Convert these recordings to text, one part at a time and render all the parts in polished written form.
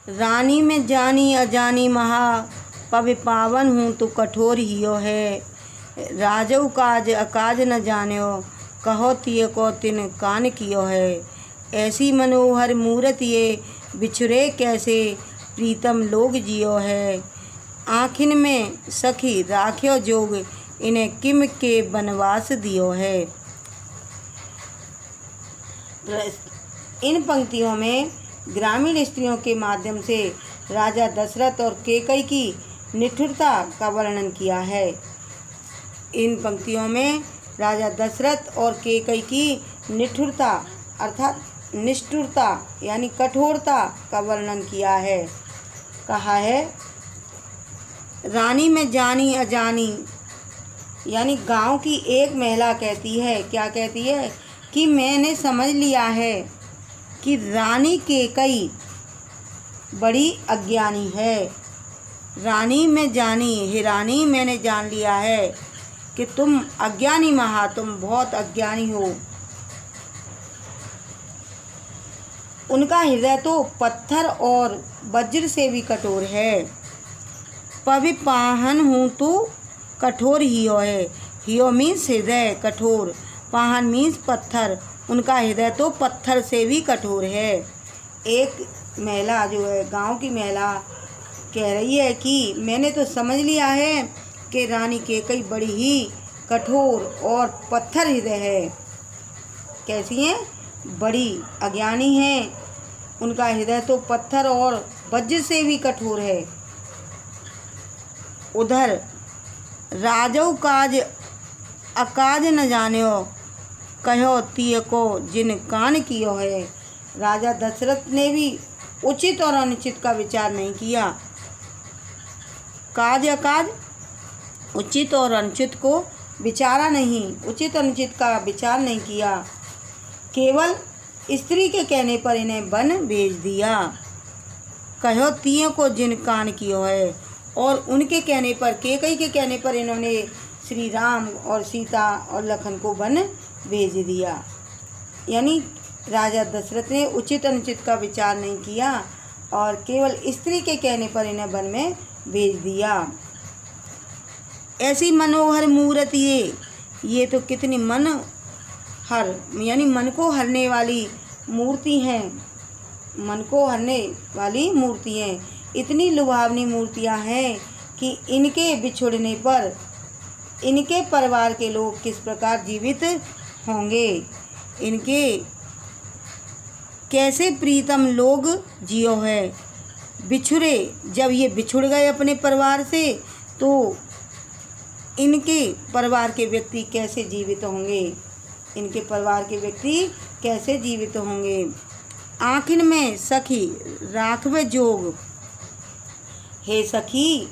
रानी में जानी अजानी महा, पवि पावन हूँ तो कठोर हियो है। राजऊ काज अकाज न जान्यो, कहो तिय को तिन कान कियो है। ऐसी मनोहर मूरत ये, बिछुरे कैसे प्रीतम लोग जियो है। आँखिन में सखी राख्यो जोग, इन्हें किम के बनवास दियो है। इन पंक्तियों में ग्रामीण स्त्रियों के माध्यम से राजा दशरथ और कैकेयी की निष्ठुरता का वर्णन किया है। इन पंक्तियों में राजा दशरथ और कैकेयी की निष्ठुरता अर्थात निष्ठुरता यानी कठोरता का वर्णन किया है। कहा है, रानी में जानी अजानी यानी गांव की एक महिला कहती है, क्या कहती है कि मैंने समझ लिया है कि रानी कैकेयी बड़ी अज्ञानी है। रानी में जानी, हे रानी मैंने जान लिया है कि तुम अज्ञानी महा, तुम बहुत अज्ञानी हो। उनका हृदय तो पत्थर और वज्र से भी कठोर है। पवि पाहन हूँ तो कठोर हियो है। हियो मीन्स हृदय, कठोर। पाहन मीन्स पत्थर। उनका हृदय तो पत्थर से भी कठोर है। एक महिला जो है, गांव की महिला कह रही है कि मैंने तो समझ लिया है कि रानी कैकेयी बड़ी ही कठोर और पत्थर हृदय है। कैसी हैं? बड़ी अज्ञानी हैं। उनका हृदय तो पत्थर और वज्र से भी कठोर है। उधर राजऊ काज अकाज न जान्यो, कहो तिय को जिन कान कियो है। राजा दशरथ ने भी उचित और अनुचित का विचार नहीं किया। काज अकाज, उचित और अनुचित को विचारा नहीं, उचित अनुचित का विचार नहीं किया। केवल स्त्री के कहने पर इन्हें वन भेज दिया। कहो तिय को जिन कान कियो है। और उनके कहने पर, कैकेयी के कहने पर इन्होंने श्री राम और सीता और लखन को वन भेज दिया। यानी राजा दशरथ ने उचित अनुचित का विचार नहीं किया और केवल स्त्री के कहने पर इन्हें वन में भेज दिया। ऐसी मनोहर मूर्त ये तो कितनी मन हर यानी मन को हरने वाली मूर्ति हैं। मन को हरने वाली मूर्ति हैं। इतनी लुभावनी मूर्तियां हैं कि इनके बिछुड़ने पर इनके परिवार के लोग किस प्रकार जीवित होंगे। इनके कैसे प्रीतम लोग जियो है। बिछुड़े, जब ये बिछुड़ गए अपने परिवार से तो इनके परिवार के व्यक्ति कैसे जीवित होंगे। इनके परिवार के व्यक्ति कैसे जीवित होंगे। आँखिन में सखी राखवे जोग, हे सखी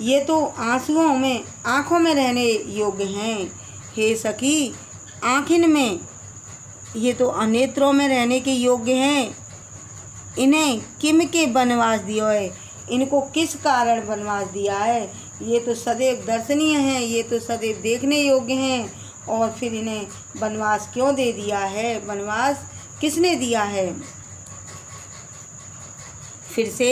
ये तो आंसुओं में आँखों में रहने योग्य हैं। हे सखी आँखिन में, ये तो नेत्रों में रहने के योग्य हैं। इन्हें किम के वनवास दियो है। इनको किस कारण वनवास दिया है। ये तो सदैव दर्शनीय हैं, ये तो सदैव देखने योग्य हैं। और फिर इन्हें वनवास क्यों दे दिया है, वनवास किसने दिया है। फिर से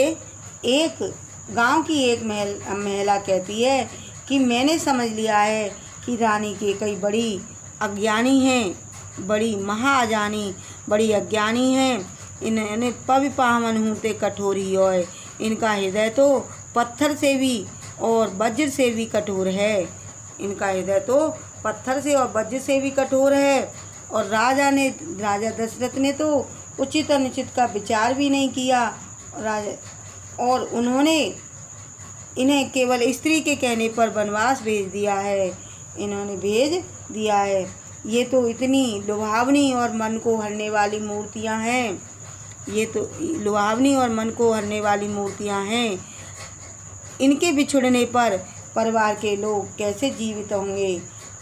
एक गांव की एक महिला कहती है कि मैंने समझ लिया है कि रानी कैकेयी बड़ी अज्ञानी हैं, बड़ी महाअजानी, बड़ी अज्ञानी हैं। इन्हें पवि पावन हूँ ते कठोर हियो है। इनका हृदय तो पत्थर से भी और वज्र से भी कठोर है। इनका हृदय तो पत्थर से और वज्र से भी कठोर है। और राजा दशरथ ने तो उचित अनुचित का विचार भी नहीं किया। और उन्होंने इन्हें केवल स्त्री के कहने पर वनवास भेज दिया है। इन्होंने भेज दिया है। ये तो इतनी लुभावनी और मन को हरने वाली मूर्तियां हैं। ये तो लुभावनी और मन को हरने वाली मूर्तियां हैं। इनके बिछुड़ने पर परिवार के लोग कैसे जीवित होंगे।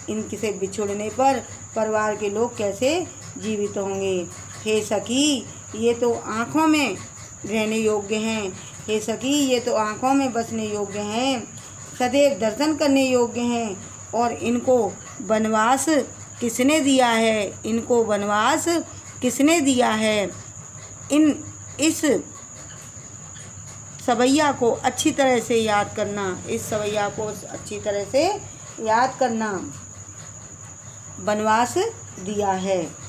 इनके से बिछुड़ने पर परिवार के लोग कैसे जीवित होंगे। हे सखी ये तो आँखों में रहने योग्य हैं। हे सखी ये तो आँखों में बसने योग्य हैं, सदैव दर्शन करने योग्य हैं। और इनको वनवास किसने दिया है। इनको वनवास किसने दिया है। इस सवैया को अच्छी तरह से याद करना, इस सवैया को अच्छी तरह से याद करना। वनवास दिया है।